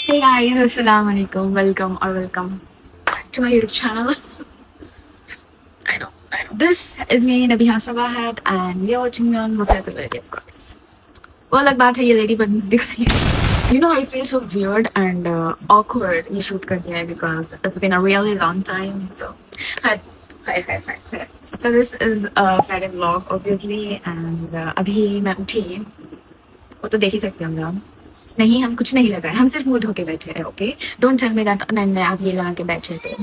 Hey guys, assalamu alaikum. Welcome back to my YouTube channel. I know. This is me, Nabiha Sawahat, and you're watching me on Musayat Lady, of course. वो अलग बात है ये lady buttons दिख रही है. You know, I feel so weird and awkward ये shoot करके है because it's been a really long time. So, hi. So this is a Friday vlog, obviously, and अभी मैं उठी, वो तो देख ही सकते होंगे आप. नहीं, हम कुछ नहीं लगाए, हम सिर्फ मुंह धो के बैठे हैं. Okay, don't tell me that नहीं आप ये लगा के बैठे थे.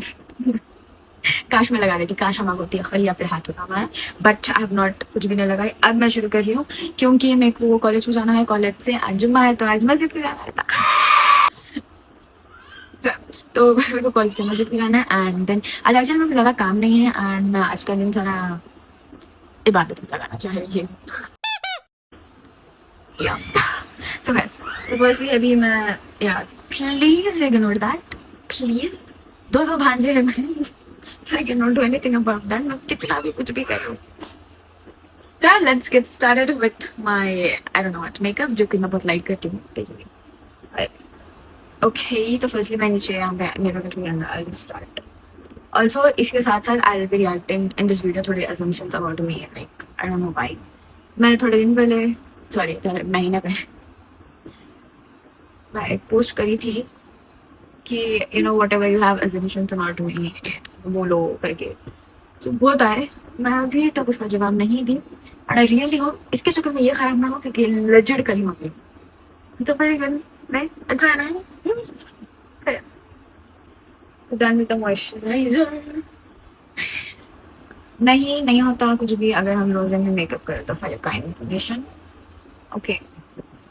काश मैं लगा रही थी, काश हमारा होती अखल या फिर हाथ होता हमारा, बट आई हैव नॉट, कुछ भी नहीं लगाई. अब मैं शुरू कर रही हूँ क्योंकि मेरे को कॉलेज को जाना है. कॉलेज से आज जुम्मा है तो आज मस्जिद को जाना था. तो मेरे को कॉलेज से मस्जिद को जाना है एंड देन आज एक्चुअली मेरे को ज़्यादा काम नहीं है एंड मैं आज का दिन सारा इबादत में लगाना चाह रही हूँ. So firstly अभी मैं प्लीज इग्नोर दैट, प्लीज. दो भांजे हैं मैंने. I cannot do anything about that. मैं कितना भी कुछ भी करूँ. So let's get started with my I don't know what makeup जो कि मैं बहुत लाइक करती हूँ. Okay, तो firstly मैं नीचे यहाँ पे मेरा कुछ भी अंदर I'll just start. Also इसके साथ साथ I'll be reacting in this video थोड़े assumptions about me, like I don't know why. मैं थोड़े दिन पहले थोड़े महीने पहले मैं एक पोस्ट करी थी कि you know what ever you have assumptions about me बोलो करके. तो बहुत आए, मैं अभी तक उसका जवाब नहीं दी एंड आई रियली होप इसके चक्कर में ये खराब ना हो क्योंकि लेजेंड करी होगी तो बड़ी गन राइट. अच्छा है ना. तो डन विद द मॉइस्चराइजर. नहीं होता कुछ भी अगर हम रोजे में मेकअप करें तो फॉर काइंड इन्फॉर्मेशन. ओके,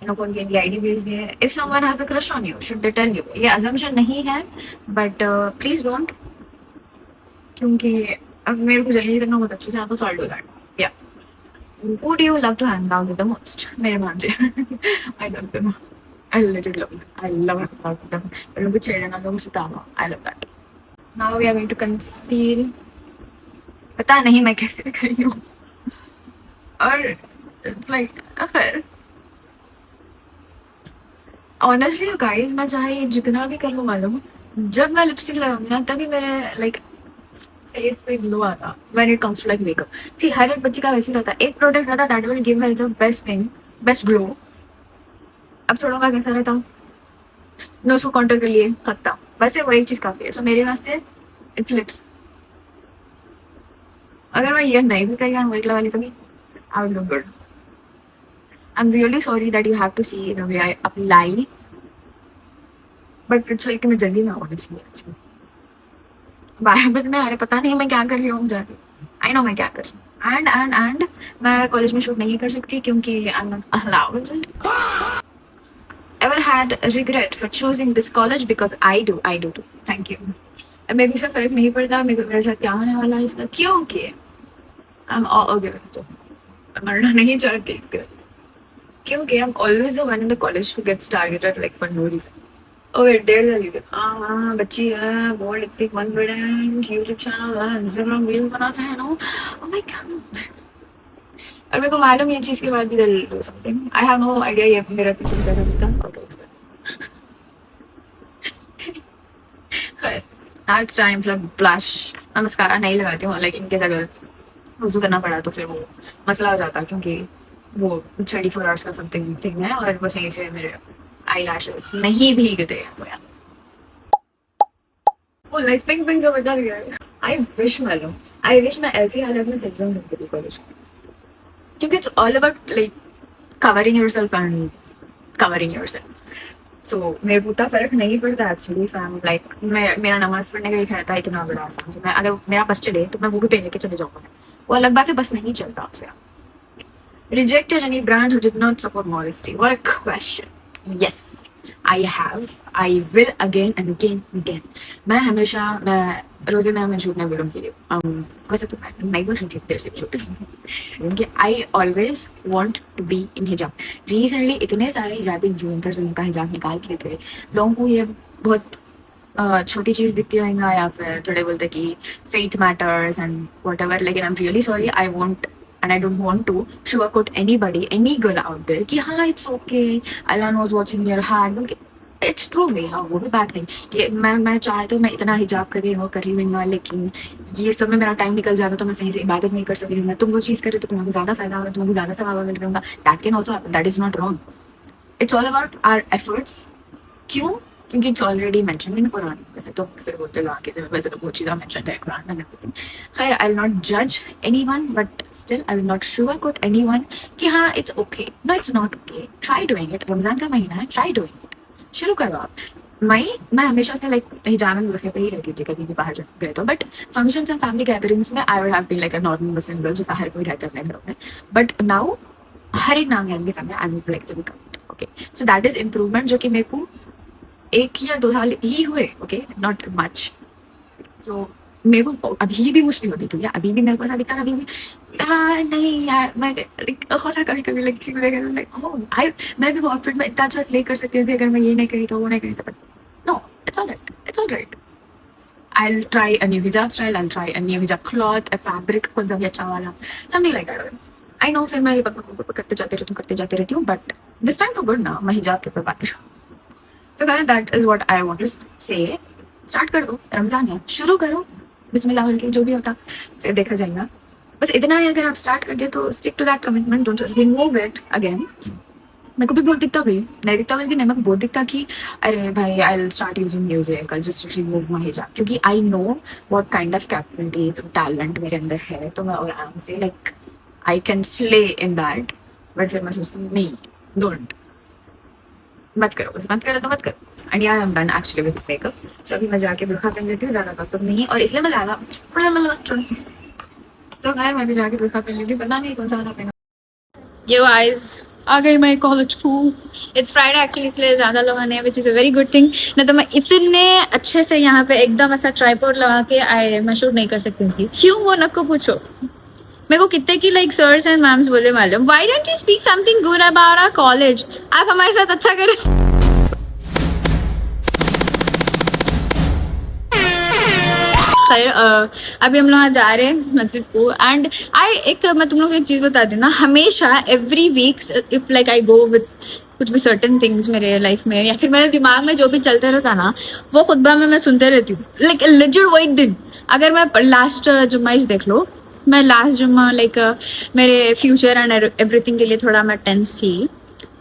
कौन के आईडी भेज दिए. If someone has a crush on you should they tell you. ये अजम्पशन नहीं है बट प्लीज डोंट, क्योंकि अब मेरे को जल्दी करना बहुत अच्छे से आता सॉल्व हो दैट. या who do you love to hang out with the most? मेरे भांजे. I love them. I legit love them. I love hanging out with them. मैं लोग छेड़ना लोग सितारा. I love that. Now we are going to conceal. पता नहीं मैं कैसे कर रही हूँ और it's like affair. Honestly guys, मैं चाहे जितना भी कर लूँ मालूम, जब मैं लिपस्टिक लगाऊंगी ना तभी मेरे like फेस पे ग्लो आता. When it comes to like makeup, see हर एक बच्ची का वैसे रहता है. एक प्रोडक्ट रहता that will give her the best thing, best glow. अब थोड़ा का कैसा रहता हूँ मैं उसको काउंटर के लिए करता हूँ. वैसे वो एक चीज काफी है. सो मेरे वास्ते इट्स लिप्स. अगर मैं ये नहीं भी करी वही लगा ली तो I will look good. I am really sorry that you have to see the way I apply, but it's like मैं जल्दी ना होने चाहिए. 12 बजे में अरे पता नहीं मैं क्या कर रही हूँ जाके. आई नो मैं क्या कर रही हूँ. एंड मैं कॉलेज में शूट नहीं कर सकती क्योंकि I am not allowed. Ever had regret for choosing this college because I do too. Thank you. मेरे को इसका फर्क नहीं पड़ता मेरे साथ क्या होने वाला है इसका, क्योंकि आई एम ओके मरना नहीं चाहती इसके, क्योंकि I am always the one in the college who gets targeted like for no reason. Oh wait, there's a reason. हाँ बच्ची है, बहुत लिखती, कॉन्फिडेंट, यूट्यूब चैनल है, इंस्टाग्राम रील्स बनाता है ना. Oh my god. और मेरे को मालूम ये चीज़ के बाद भी दिल do something. I have no idea ये मेरा पीछे क्या था. Okay, it's good. खैर, now it's time for blush. मैं मस्कारा नहीं लगाती हूँ, लेकिन इनकेस अगर वज़ू करना पड़ा तो फिर वो मसला हो जाता क्योंकि वो 24 आवर्स का समथिंग थिंग है और बस यहीं से मेरे eyelashes नहीं भीगते हैं तो यार. वो नाइस पिंक से बचा दिया है. आई विश मैं ऐसी हालत में चल जाऊँ कभी कॉलेज, क्योंकि it's all about like covering yourself and covering yourself. So मेरे को उतना फर्क नहीं पड़ता एक्चुअली. फैम लाइक मेरा नमाज पढ़ने का एक रहता है इतना बड़ा आसान. मैं अगर मेरा बस चले तो मैं वो भी पहन के चले जाऊँगा. वो अलग बात है, बस नहीं चलता. Rejected any brand who did not support modesty? What a question. Yes, I have. I will again and again. मैं हमेशा रोजे में हमें झूठ नहीं बोलूँगी. वैसे तो मैं नहीं बोल रही थी देर से झूठ, क्योंकि I always want to be in hijab. Recently इतने सारे हिजाबी इन्फ्लुएंसर्स उनका हिजाब निकाल के थे. लोगों को ये बहुत छोटी चीज़ दिखती होगा या फिर थोड़े बोलते कि faith matters and whatever. लेकिन I am really sorry, I want and I don't want to sugarcoat anybody, any girl out there कि हाँ it's okay, Allah knows what's in your heart. It's true भैया, वो भी बात है कि मैं चाहे तो मैं इतना हिजाब कर रही हूँ लेकिन ये सब में मेरा टाइम निकल जा रहा तो मैं सही से इबादत नहीं कर सक रही हूँ। मैं तुम वो चीज़ कर रही तो तुम्हें ज़्यादा फायदा हो रहा है, तुम्हें ज़्यादा सवाब मिल रहा होगा। That can also, that is not wrong. It's all about our efforts. क्यों? क्योंकि it's already mentioned in Quran. वैसे तो फिर बोलते लोग आके वैसे तो बहुत चीज़ें मेंशन्ड है कुरान में एवरीथिंग। खैर, आई विल नॉट जज anyone, but still I will not sugar coat anyone कि हाँ it's okay. No, it's not okay. Try doing it. Ramzan का महीना है, ट्राई डूइंग इट। शुरू करो आप। मैं हमेशा से लाइक हिजाब में बुरखे पे ही रहती थी कभी भी बाहर गए तो, but functions and family gatherings में I would have been like a normal Muslim girl जैसा हर कोई रहता है अपने घरों में। बट नाउ हर एक नाम के सामने I am flexible. Okay, so that is improvement जो कि मेरे को 1 या 2 साल ही हुए। Okay, not much. सो मेरे को अभी भी मुश्किल होती थी, अभी भी मेरे को ऐसा दिखता, अभी भी नहीं यार मैं होता कभी कभी लाइक किसी को देखकर लाइक ओह आई मैं भी वो आउटफिट में इतना अच्छा स्ले कर सकती थी अगर मैं ये नहीं करी तो वो नहीं करी था। But no, it's alright, it's alright. I'll try a new hijab style, I'll try a new hijab cloth, a fabric कौन सा भी अच्छा वाला, something like that. I know फिर मैं ये बक करते जाते रहती हूँ, but this time for good ना, मैं हिजाब के ऊपर बात कर रही हूँ। So guys, that is what I want to say. Start कर दो, रमजान है, शुरू करो बिस्मिल्लाह बोल के, जो भी होता फिर देखा जाएगा। बस इतना ही, अगर आप स्टार्ट कर दिए तो stick to that commitment, don't remove it again. मेरे को भी बहुत दिखता भाई, नहीं दिखता बल्कि नहीं, मेरे को बहुत दिखता कि अरे भाई I will start using music, I just remove my हिजाब, क्योंकि I know what kind of capabilities talent मेरे अंदर है, तो मैं आराम से like I can slay in that. But फिर मैं सोचती हूँ नहीं, डोंट, मत करो, बस मत करो तो मत करो। And yeah I am done actually with makeup. So अभी मैं जाके बुरखा पहन लेती हूँ, ज़्यादा वक्त नहीं, और इसलिए मैं ज़्यादा सो गाइस मैं भी जाके बुरखा पहन लेती हूँ, पता नहीं कौन सा वाला पहना। ये गाइस आ गई मैं कॉलेज को। इट्स फ्राइडे एक्चुअली, इसलिए ज़्यादा लोग आने हैं, which is a very good thing. नहीं तो मैं इतने अच्छे से यहाँ पे एकदम ऐसा ट्राइपॉड लगा के मैं शूट नहीं कर सकती थी। क्यों, वो नको पूछो। मेरे को कितने की लाइक सर्स एंड मैम्स बोले मालूम, why don't you speak something good about our college, आप हमारे साथ अच्छा करें। खैर अभी हम लोग जा रहे हैं मस्जिद को। एंड मैं तुम लोग को एक चीज़ बता दूँ ना, हमेशा every week if like I go with कुछ भी सर्टेन थिंग्स मेरे लाइफ में, या फिर मेरे दिमाग में जो भी चलता रहता ना, वो खुतबा में मैं सुनते रहती हूँ। लाइक लेजिट वही दिन, अगर मैं लास्ट जुम्मा देख लो, मैं लास्ट जुम्मा लाइक मेरे फ्यूचर एंड एवरीथिंग के लिए थोड़ा मैं टेंस थी,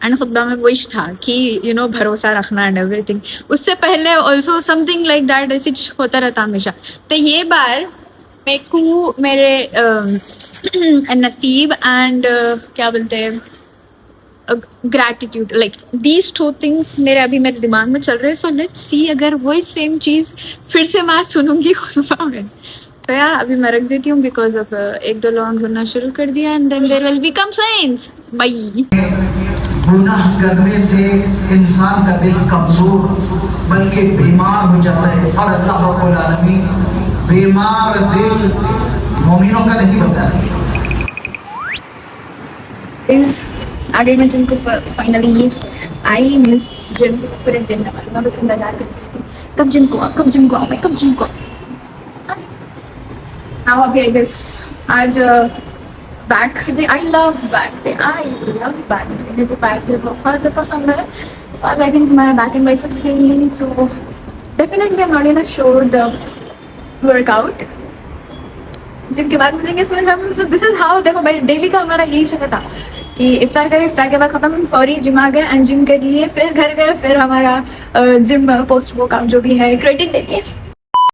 एंड खुतबा में वही था कि यू नो भरोसा रखना एंड एवरीथिंग। उससे पहले ऑल्सो समथिंग लाइक दैट ऐसी होता रहता हमेशा। तो ये बार मेरे को मेरे नसीब एंड क्या बोलते हैं ग्रैटिट्यूड, लाइक दीज 2 थिंग्स मेरे अभी मेरे दिमाग में चल रहे हैं। सो लेट्स सी अगर वही सेम चीज़ फिर से मैं सुनूंगी खुतबा में। तो यार अभी मैं रख देती हूँ, बिकॉज अब 1-2 लोग घूमना शुरू कर दिया, and then there will be complaints. Bye. गुनाह करने से इंसान का दिल कमजोर बल्कि बीमार हो जाता है, और अल्लाह रब्बुल आलमीन बीमार दिल मोमिनों का नहीं होता है। आगे मैं जिम को फाइनली आई मिस जिम पूरे दिन में, मैं बस इंतजार करती थी कब जिम को आऊँ, मैं कब जिम को नाउ। अभी आई गेस आज back day, I love back day, मेरे को बैक डे बहुत पसंद है। सो आज आई थिंक मैं बैक एंड बाइसेप्स करूँगी। So definitely I am not gonna show the workout, gym के बाद मिलेंगे फिर हम। सो दिस इज हाउ, देखो भाई डेली का हमारा यही चला था कि इफ्तार करें, इफ्तार के बाद खत्म, फौरी जिम आ गए एंड जिम कर लिए, फिर घर गए, फिर हमारा जिम पोस्ट वर्कआउट जो भी है क्रेडिट ले लिए।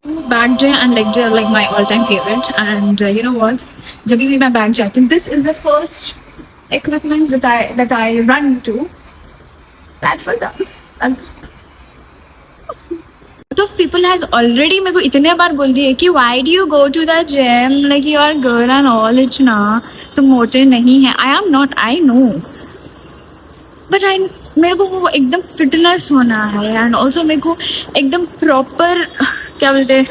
Back day and leg day are like my all time favourite, and you know what, जब भी मैं बैक जाती हूँ, this is the first equipment that I run to. That's for done. Lot of people has already मेरे को इतने बार बोल दिए कि why do you go to the gym, like you are girl and all, इतना तुम मोटे नहीं है। I am not, I know, but मेरे को वो एकदम फिटनेस होना है, एंड ऑल्सो मेरे को एकदम प्रॉपर क्या बोलते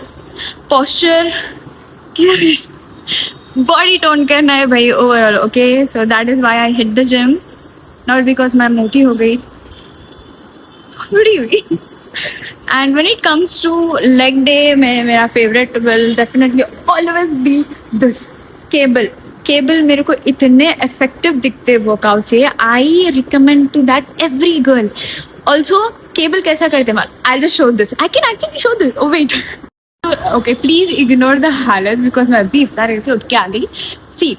पॉस्चर, बॉडी टोन करना है भाई overall. Okay, so that is why I hit the gym, not because मैं मोटी हो गई, थोड़ी हुई। And when it comes to leg day, मेरा favourite will definitely always be this cable. मेरे को इतने इफेक्टिव दिखते वर्कआउट से, I recommend to that every girl. Also cable कैसा करते हैं, I just show this, I can actually show this, oh wait, okay please ignore the हालत because मैं अभी इफ्तार करके उठ के आ गई. सी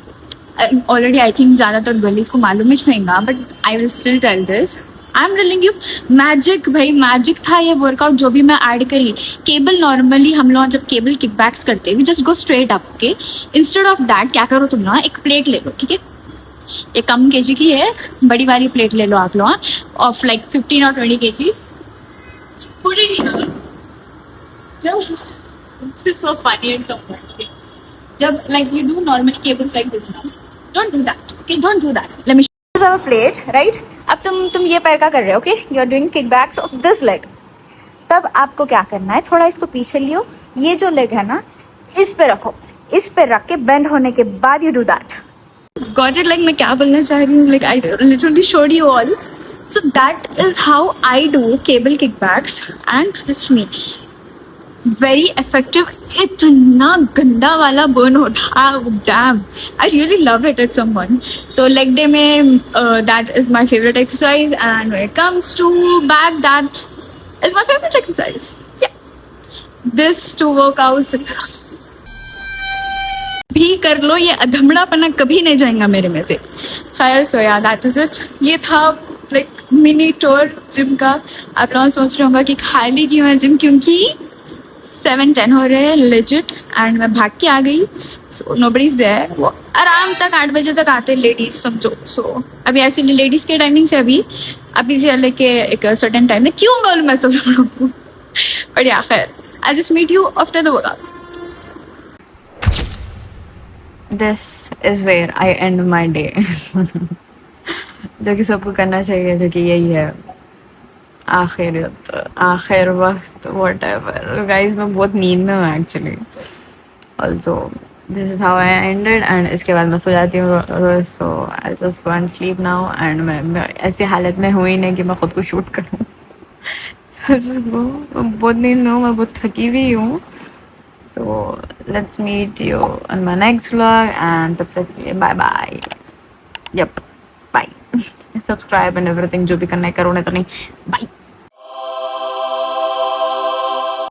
ऑलरेडी आई थिंक ज़्यादातर गलीज को मालूम ही होगा, but I will still tell this. I am telling you, magic भाई मैजिक था ये वर्कआउट जो भी मैं ऐड करी. केबल नॉर्मली हम लोग जब केबल किकबैक्स करते हैं we just go straight up. Okay, instead of that क्या करो तुम लोग, एक प्लेट ले लो. ठीक है, ये कम केजी की है, बड़ी वाली प्लेट ले लो आप लोग, ऑफ लाइक 15 और 20 kgs. Put it here. जब this is so funny and so funny. जब like you do normally cables like this now, don't do that. Okay, don't do that. Let me show you our plate, right? अब तुम ये पैर का कर रहे हो. Okay, you are doing kickbacks of this leg. तब आपको क्या करना है, थोड़ा इसको पीछे लियो, ये जो लेग है ना इस पे रखो, इस पे रख के बेंड होने के बाद you do that. Got it? Like मैं क्या बोलना चाह रही हूँ, like I literally showed you all. So that is how I do cable kickbacks and trust me, very effective. इतना गंदा वाला burn होता, damn, I really love it at some point. So leg day में that is my favorite exercise, and when it comes to back, that is my favorite exercise. Yeah, this two workouts भी कर लो, ये अधमड़ापना कभी नहीं जाएगा मेरे में से. खैर, सो या दैट इज इट. ये था लाइक मिनी टूर जिम का. आप लोग सोच रहे होंगे कि खाली क्यों है जिम, क्योंकि 7:10 हो रहे हैं लेजिट, एंड मैं भाग के आ गई. So nobody is there. वो आराम तक 8 बजे तक आते लेडीज समझो. सो अभी एक्चुअली लेडीज के टाइमिंग से अभी से लेके एक सर्टेन टाइम में क्यों बोलूँ मैं सब लोगों को. बट या खैर, I just meet you after the workout. This is where I end my day. जो कि सबको करना चाहिए, जो कि यही है आखिर वक्त whatever. Guys, मैं बहुत नींद में हूँ actually. Also, this is how I ended, and इसके बाद मैं सो जाती हूँ रोज. So I'll just go and sleep now. And मैं ऐसी हालत में हुई नहीं कि मैं खुद को शूट करूँ. So I'll just go. बहुत नींद में हूँ, मैं बहुत थकी हुई हूँ. So let's meet you on my next vlog, and तब तक के लिए bye bye. Yep, bye. Subscribe and everything जो भी करना है करो, नहीं तो नहीं. Bye.